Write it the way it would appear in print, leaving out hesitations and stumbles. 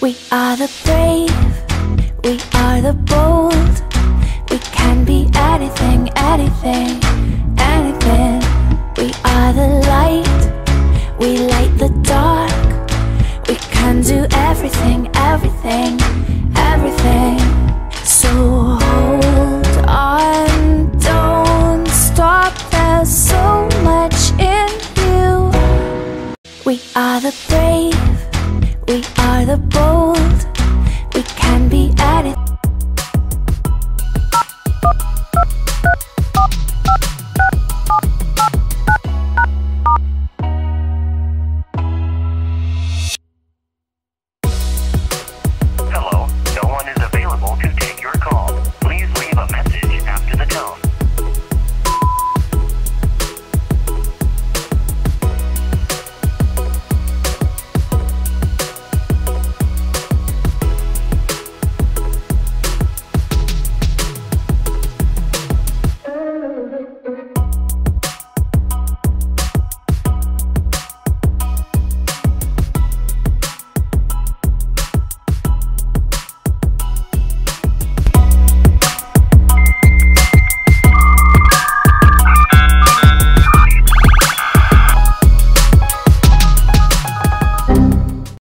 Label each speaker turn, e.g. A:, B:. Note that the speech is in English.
A: We are the brave, we are the bold. We can be anything, anything, anything. We are the light, we light the dark. We can do everything, everything, everything. So hold on, don't stop, there's so much in you. We are the brave, we are the bold. We can be anything.